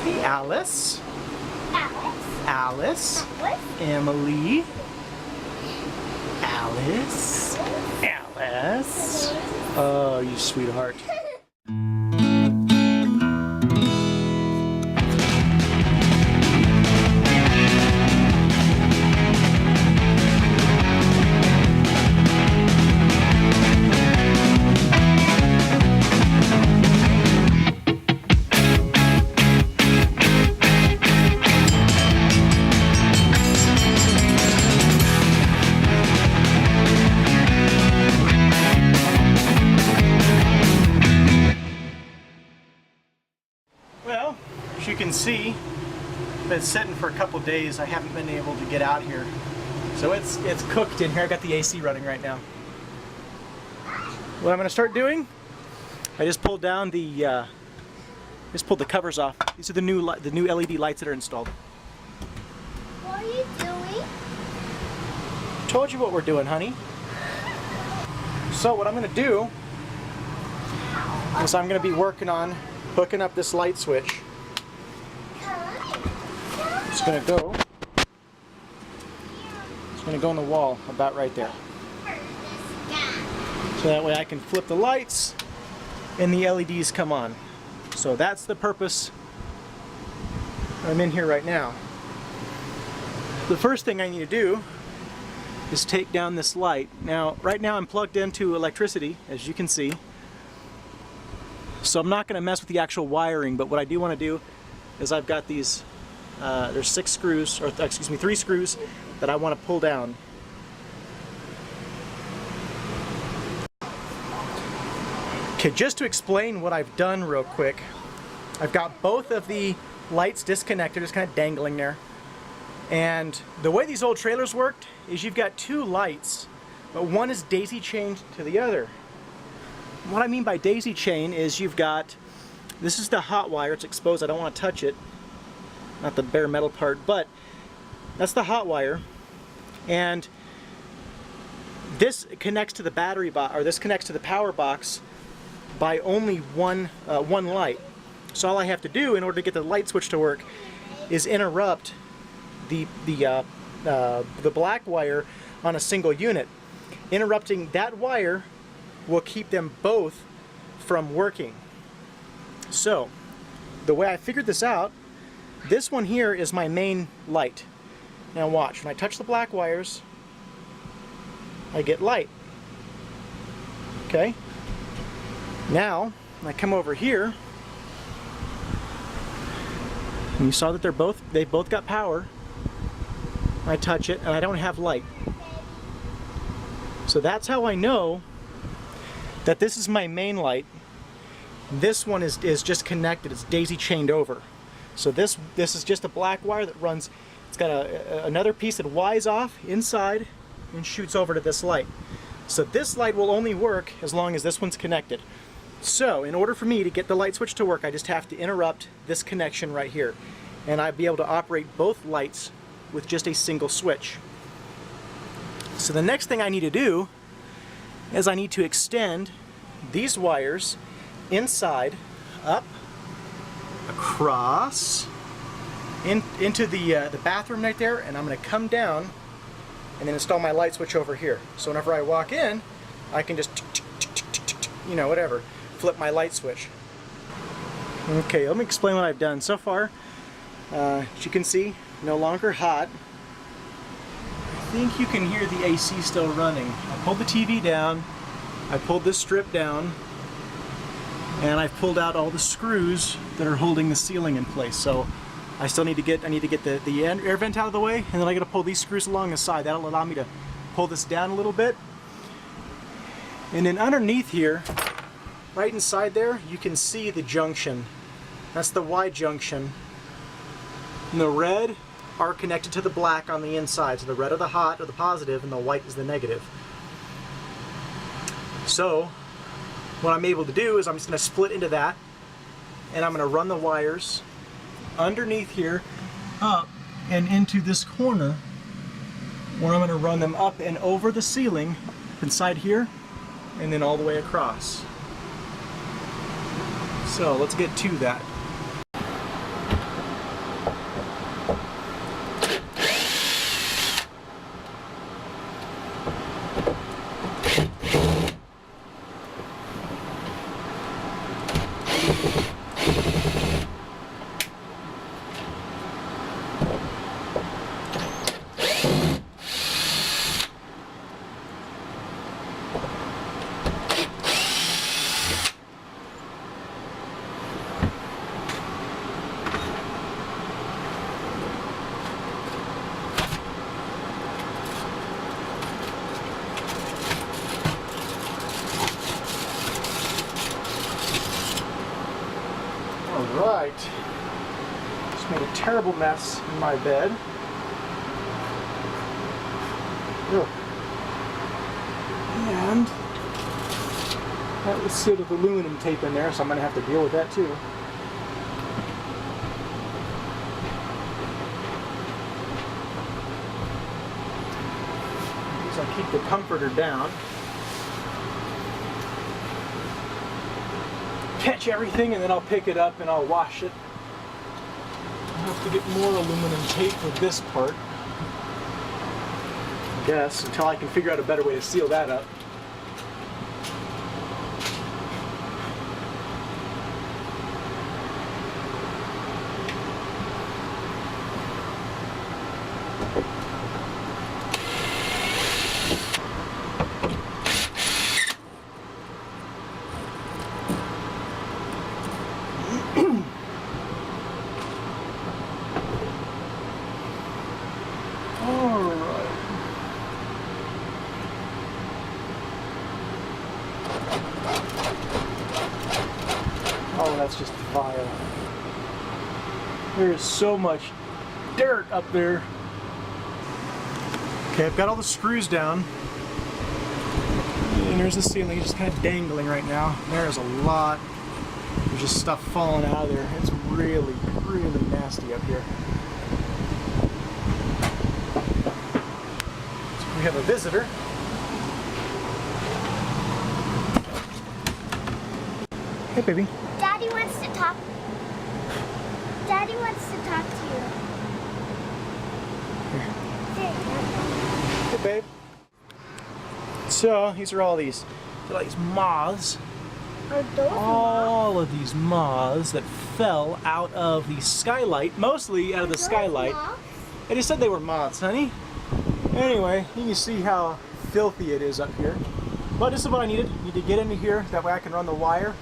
Alice. Alice. Alice. Emily. Alice. Alice. Oh, you sweetheart. Well, as you can see, been sitting for a couple days. I haven't been able to get out here. So it's cooked in here. I got the AC running right now. What I'm going to start doing, I just pulled down the covers off. These are the new LED lights that are installed. What are you doing? Told you what we're doing, honey. So what I'm going to do is I'm going to be working on hooking up this light switch. It's going to go in the wall about right there. So that way I can flip the lights and the LEDs come on. So that's the purpose I'm in here right now. The first thing I need to do is take down this light. Now, right now I'm plugged into electricity, as you can see. So I'm not going to mess with the actual wiring, but what I do want to do is I've got these, there's 3 screws that I want to pull down. Okay, just to explain what I've done real quick, I've got both of the lights disconnected, just kind of dangling there. And the way these old trailers worked is you've got 2 lights, but one is daisy chained to the other. What I mean by daisy chain is you've got, this is the hot wire, it's exposed, I don't want to touch it, not the bare metal part, but that's the hot wire, and this connects to the battery box, or this connects to the power box by only one light. So all I have to do in order to get the light switch to work is interrupt the black wire on a single unit. Interrupting that wire will keep them both from working. So the way I figured this out, this one here is my main light. Now watch, when I touch the black wires, I get light. Okay? Now, when I come over here, and you saw that they both got power. I touch it and I don't have light. So that's how I know that this is my main light. This one is just connected, it's daisy chained over. So this is just a black wire that runs, it's got another piece that Y's off inside and shoots over to this light. So this light will only work as long as this one's connected. So in order for me to get the light switch to work, I just have to interrupt this connection right here. And I'd be able to operate both lights with just a single switch. So the next thing I need to do is I need to extend these wires inside, up, across, into the bathroom right there, and I'm going to come down and then install my light switch over here. So whenever I walk in, I can just, you know, whatever, flip my light switch. Okay, let me explain what I've done so far. As you can see, no longer hot. I think you can hear the AC still running. I pulled the TV down, I pulled this strip down, and I've pulled out all the screws that are holding the ceiling in place. So I still need to get the air vent out of the way, and then I got to pull these screws along the side. That'll allow me to pull this down a little bit. And then underneath here, right inside there, you can see the junction. That's the Y junction. And the red are connected to the black on the inside. So the red are the hot or the positive, and the white is the negative. So what I'm able to do is I'm just going to split into that, and I'm going to run the wires underneath here, up and into this corner, where I'm going to run them up and over the ceiling, inside here, and then all the way across. So let's get to that. Alright. Just made a terrible mess in my bed. Ugh. And that was sort of aluminum tape in there, so I'm going to have to deal with that too. So I'll keep the comforter down. Catch everything and then I'll pick it up and I'll wash it. I'll have to get more aluminum tape for this part, I guess, until I can figure out a better way to seal that up. Oh, that's just vile. There is so much dirt up there. Okay, I've got all the screws down. And there's the ceiling just kind of dangling right now. There's a lot. There's just stuff falling out of there. It's really, really nasty up here. So we have a visitor. Hey, baby. Daddy wants to talk. Daddy wants to talk to you. Hey, babe. So these are all these moths. Are those All of these moths that fell out of the skylight, mostly out of the skylight. moths? I just said they were moths, honey. Anyway, you can see how filthy it is up here. But this is what I needed. I need to get into here, that way I can run the wire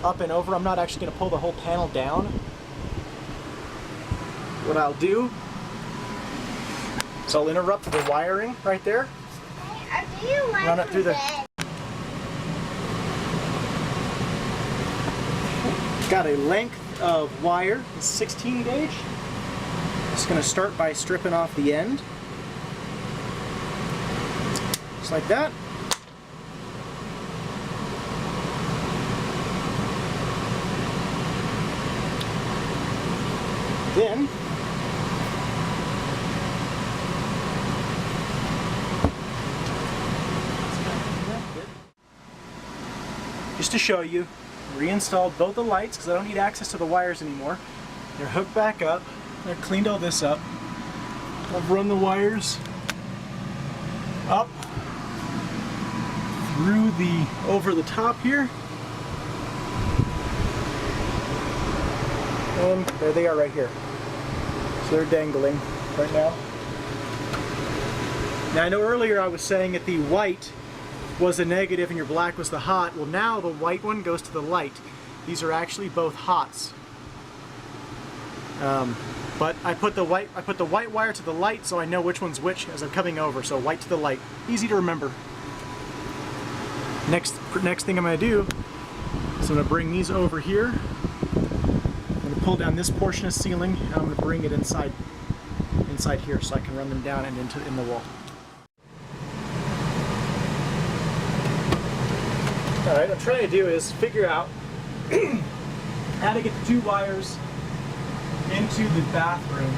up and over. I'm not actually going to pull the whole panel down. What I'll do is I'll interrupt the wiring right there. Hey, do you want Run it through the... bed? Got a length of wire, it's 16 gauge. Just going to start by stripping off the end. Just like that. Then just to show you, reinstalled both the lights because I don't need access to the wires anymore. They're hooked back up. I cleaned all this up. I've run the wires up through the over the top here. And there they are right here. So they're dangling right now. Now I know earlier I was saying that the white was the negative and your black was the hot. Well, now the white one goes to the light. These are actually both hots. But I put the white wire to the light so I know which one's which as I'm coming over. So white to the light. Easy to remember. Next thing I'm going to do is I'm going to bring these over here. I'm going to pull down this portion of ceiling and I'm going to bring it inside here so I can run them down and in the wall. Alright, what I'm trying to do is figure out how to get the two wires into the bathroom.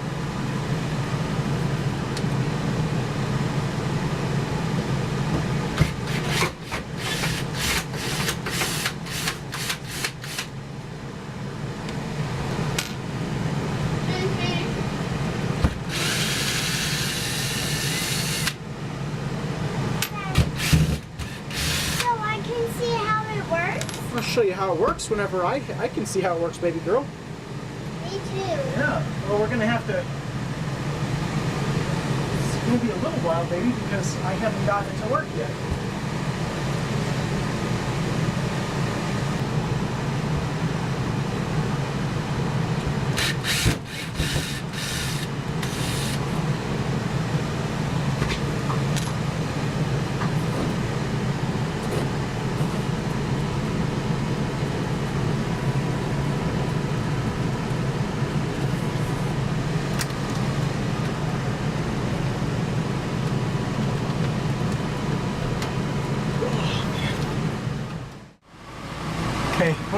I'll show you how it works whenever I can see how it works, baby girl. Me too. Yeah. Well, we're gonna have to. It's gonna be a little while, baby, because I haven't gotten it to work yet.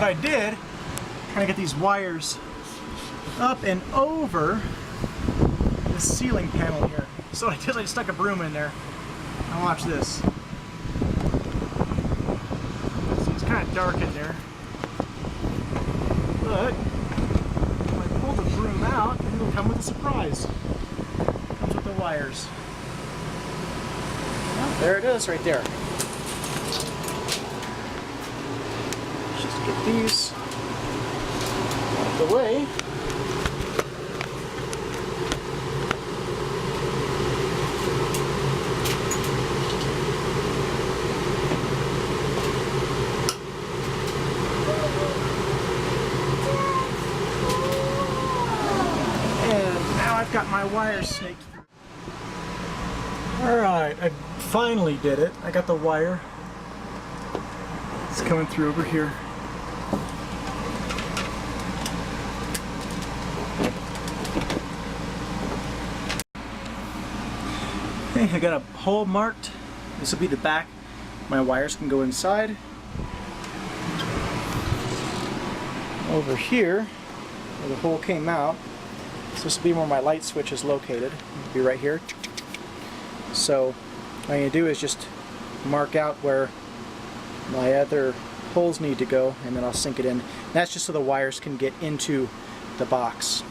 I did, trying to get these wires up and over the ceiling panel here. So what I did is I just stuck a broom in there. Now watch this. So it's kind of dark in there. But when I pull the broom out, it'll come with a surprise. It comes with the wires. Well, there it is right there. Just get these out of the way. I've got my wires snaked through. Alright, I finally did it. I got the wire. It's coming through over here. Okay, I got a hole marked. This will be the back. My wires can go inside. Over here, where the hole came out, so this will be where my light switch is located. It'll be right here. So all you do is just mark out where my other holes need to go, and then I'll sink it in. That's just so the wires can get into the box.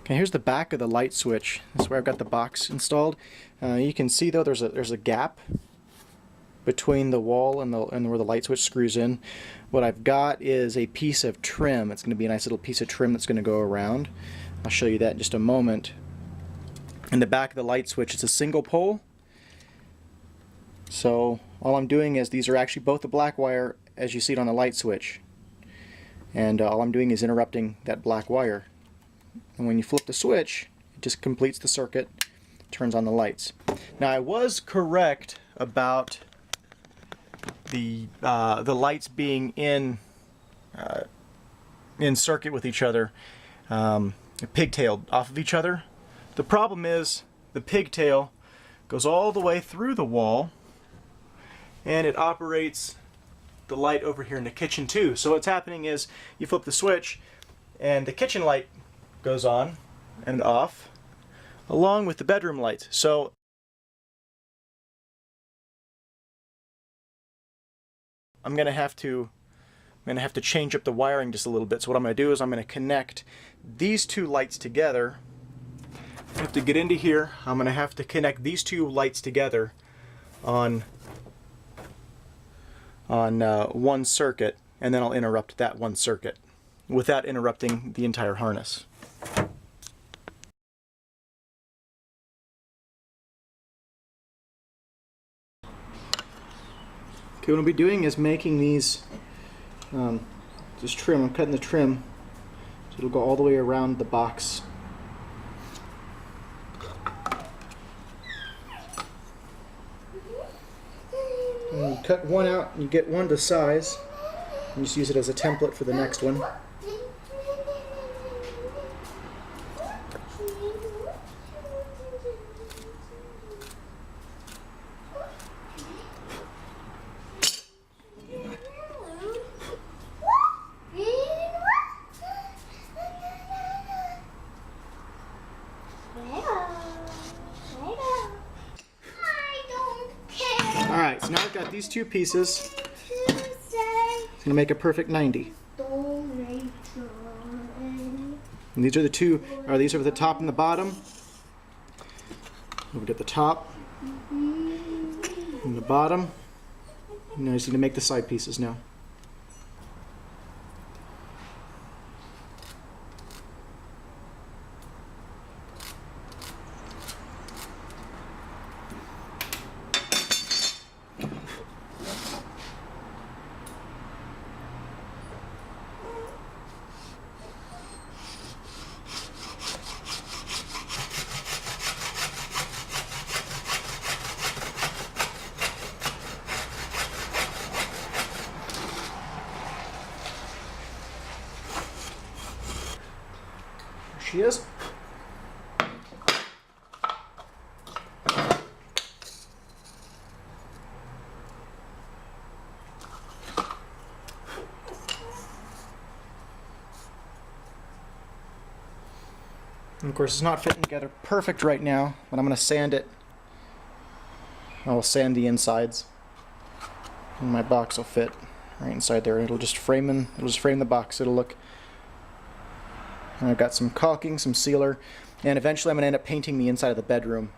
Okay, here's the back of the light switch. This is where I've got the box installed. You can see though there's a gap between the wall and where the light switch screws in. What I've got is a piece of trim. It's going to be a nice little piece of trim that's going to go around. I'll show you that in just a moment. In the back of the light switch, it's a single pole. So all I'm doing is these are actually both the black wire as you see it on the light switch. And all I'm doing is interrupting that black wire. And when you flip the switch, it just completes the circuit, turns on the lights. Now I was correct about the lights being in circuit with each other, pigtailed off of each other. The problem is the pigtail goes all the way through the wall, and it operates the light over here in the kitchen too. So what's happening is you flip the switch, and the kitchen light goes on and off along with the bedroom lights. So I'm gonna have to change up the wiring just a little bit. So what I'm gonna do is I'm gonna connect these two lights together. I have to get into here. I'm gonna have to connect these two lights together on one circuit, and then I'll interrupt that one circuit without interrupting the entire harness. Okay, what I'll be doing is making these just trim. I'm cutting the trim so it'll go all the way around the box. And you cut one out and you get one to size and just use it as a template for the next one. Alright, so now I've got these two pieces. It's going to make a perfect 90. And these are the two, or these are the top and the bottom. We've got the top and the bottom. Now I just need to make the side pieces now. she is. And of course, it's not fitting together perfect right now, but I'm going to sand it. I'll sand the insides, and my box will fit right inside there. It'll just frame the box. It'll look. And I've got some caulking, some sealer, and eventually I'm going to end up painting the inside of the bedroom.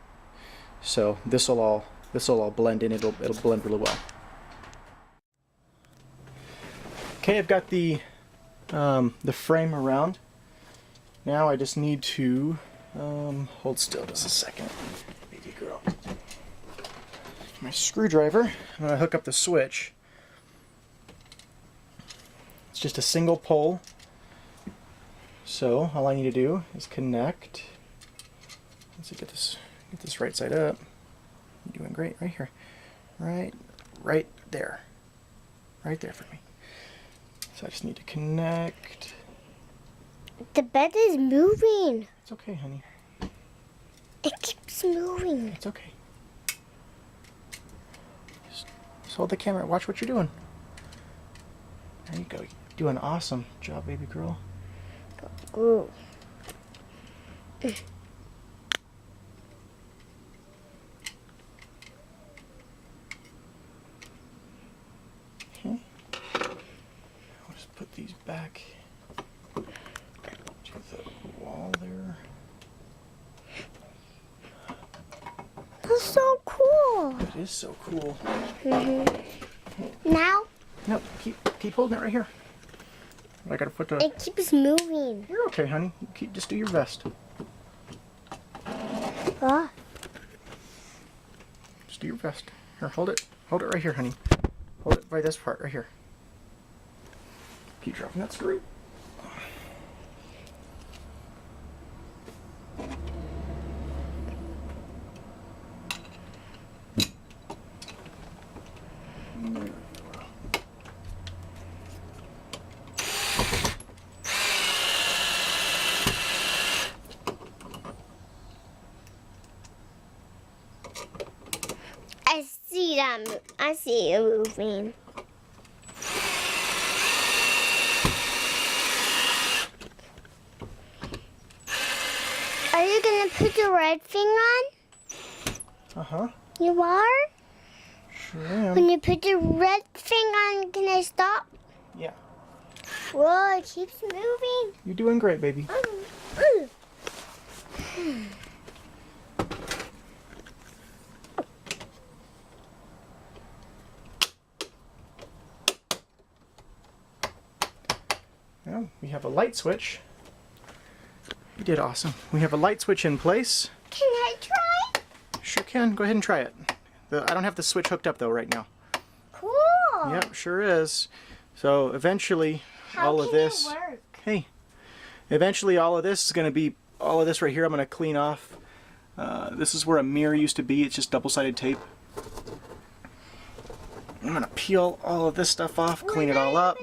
So this will all blend in. It'll blend really well. Okay, I've got the frame around. Now I just need to hold still just a second, baby girl. My screwdriver. I'm going to hook up the switch. It's just a single pole. So all I need to do is connect. Let's see, get this right side up. You're doing great right here. Right there. Right there for me. So I just need to connect. The bed is moving. It's okay, honey. It keeps moving. It's okay. Just hold the camera. Watch what you're doing. There you go. You're doing an awesome job, baby girl. Ooh. Okay. I'll just put these back to the wall there. That's so cool. It is so cool. Now No, keep holding it right here. I gotta put the. it keeps moving. You're okay, honey. Just do your best. Ah. Just do your best. Here, hold it. Hold it right here, honey. Hold it by this part right here. Keep dropping that screw. I see it moving. Are you gonna put the red thing on? Uh-huh. You are? Sure am. When you put the red thing on, can I stop? Yeah. Whoa, it keeps moving. You're doing great, baby. Well, we have a light switch. You did awesome. We have a light switch in place. Can I try? Sure can. Go ahead and try it. I don't have the switch hooked up though right now. Cool. Yep, sure is. So eventually, How all of can this. it work? Hey, eventually all of this is going to be all of this right here. I'm going to clean off. This is where a mirror used to be. It's just double-sided tape. I'm going to peel all of this stuff off, clean it all up,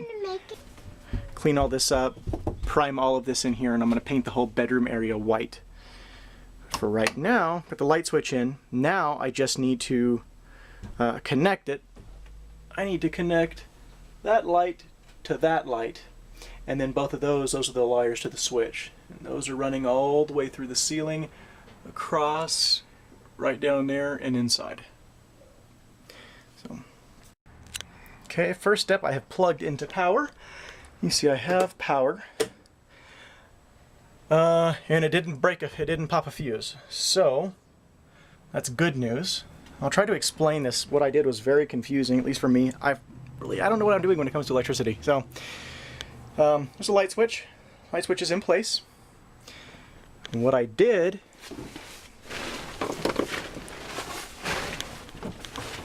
clean all this up, prime all of this in here, and I'm going to paint the whole bedroom area white. For right now, put the light switch in. Now I just need to connect it. I need to connect that light to that light, and then both of those are the wires to the switch. And those are running all the way through the ceiling, across, right down there, and inside. So, okay, first step, I have plugged into power. You see I have power. And it didn't it didn't pop a fuse. So, that's good news. I'll try to explain this. What I did was very confusing, at least for me. I don't know what I'm doing when it comes to electricity. So, there's a light switch. Light switch is in place. And what I did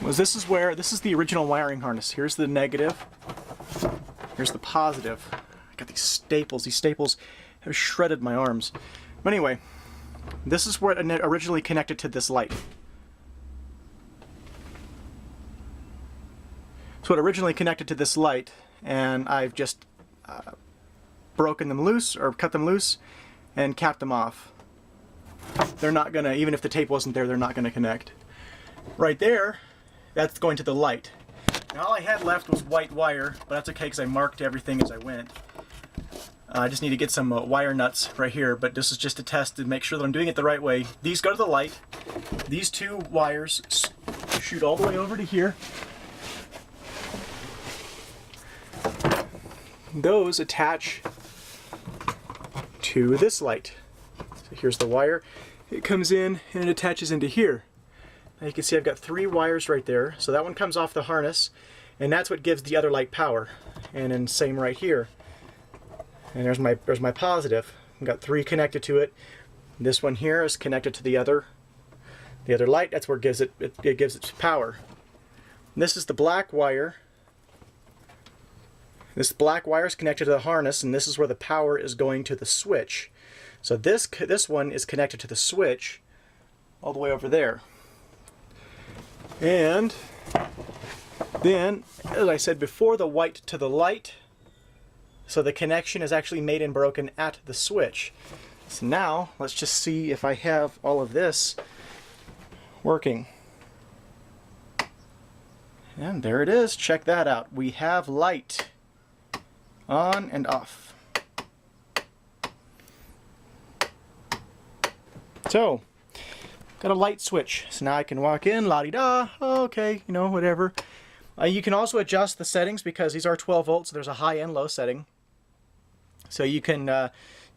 was this is the original wiring harness. Here's the negative. Here's the positive. I got these staples. These staples have shredded my arms. But anyway, this is where it originally connected to this light. So it originally connected to this light, and I've just broken them loose, or cut them loose, and cap them off. They're not gonna, even if the tape wasn't there, they're not gonna connect. Right there, that's going to the light. Now all I had left was white wire, but that's okay because I marked everything as I went. I just need to get some wire nuts right here, but this is just a test to make sure that I'm doing it the right way. These go to the light. These two wires shoot all the way over to here. Those attach to this light. So here's the wire. It comes in and it attaches into here. Now you can see I've got 3 wires right there. So that one comes off the harness, and that's what gives the other light power. And then same right here. And there's my positive. I've got 3 connected to it. This one here is connected to the other light. That's where it gives its power. And this is the black wire. This black wire is connected to the harness, and this is where the power is going to the switch. So this one is connected to the switch all the way over there. And then, as I said before, the white to the light. So the connection is actually made and broken at the switch. So now, let's just see if I have all of this working. And there it is. Check that out. We have light on and off. So, got a light switch. So now I can walk in, la-di-da, okay, you know, whatever. You can also adjust the settings because these are 12 volts, so there's a high and low setting. So you can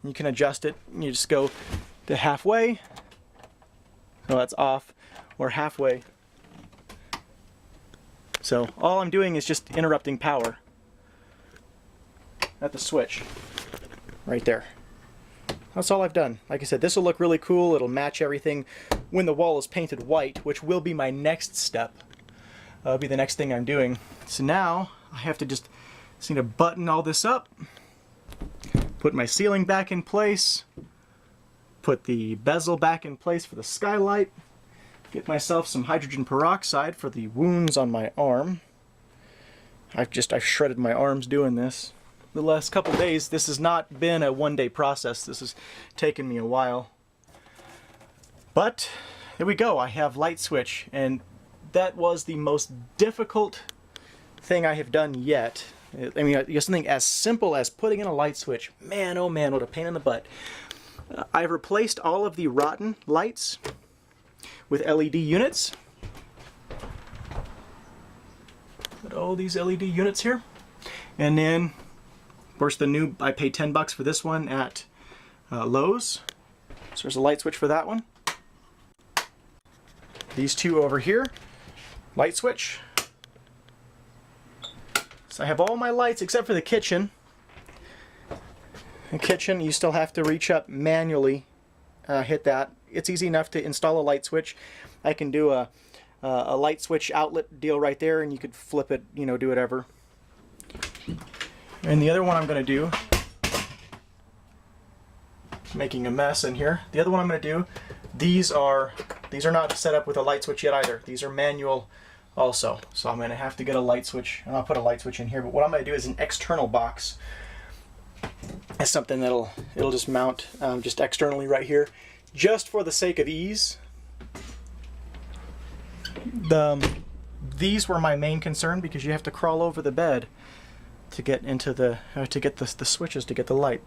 adjust it. You just go to halfway. So that's off, or halfway. So all I'm doing is just interrupting power at the switch right there. That's all I've done. Like I said, this will look really cool. It'll match everything when the wall is painted white, which will be my next step. That'll be the next thing I'm doing. So now I have to just need to button all this up, put my ceiling back in place, put the bezel back in place for the skylight, get myself some hydrogen peroxide for the wounds on my arm. I've shredded my arms doing this. The last couple days, this has not been a one-day process. This has taken me a while. But there we go. I have light switch, and that was the most difficult thing I have done yet. I mean, something as simple as putting in a light switch. Man, oh man, what a pain in the butt. I've replaced all of the rotten lights with LED units. Got all these LED units here. And then, of course, the new, I paid $10 for this one at Lowe's. So there's a light switch for that one. These two over here, light switch. So I have all my lights except for the kitchen. The kitchen, you still have to reach up manually, hit that. It's easy enough to install a light switch. I can do a light switch outlet deal right there, and you could flip it, you know, do whatever. And the other one I'm going to do, making a mess in here. The other one I'm going to do, these are not set up with a light switch yet either. These are manual also. So I'm going to have to get a light switch, and I'll put a light switch in here. But what I'm going to do is an external box. It's something it'll just mount just externally right here, just for the sake of ease. These were my main concern because you have to crawl over the bed to get into the switches to get the light.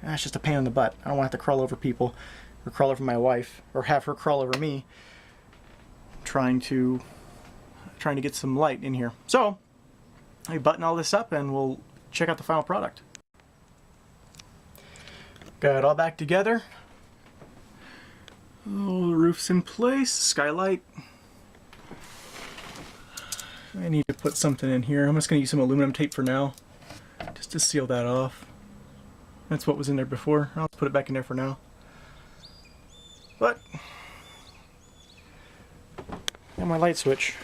That's just a pain in the butt. I don't want to have to crawl over people, or crawl over my wife, or have her crawl over me, trying to get some light in here. So I button all this up and we'll check out the final product. Got it all back together. Oh, the roof's in place, skylight. I need to put something in here. I'm just going to use some aluminum tape for now, just to seal that off. That's what was in there before. I'll put it back in there for now. But, and my light switch.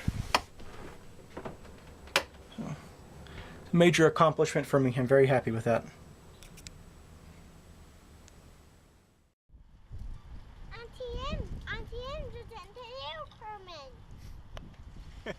So, it's a major accomplishment for me. I'm very happy with that. Auntie M, just enter the permit.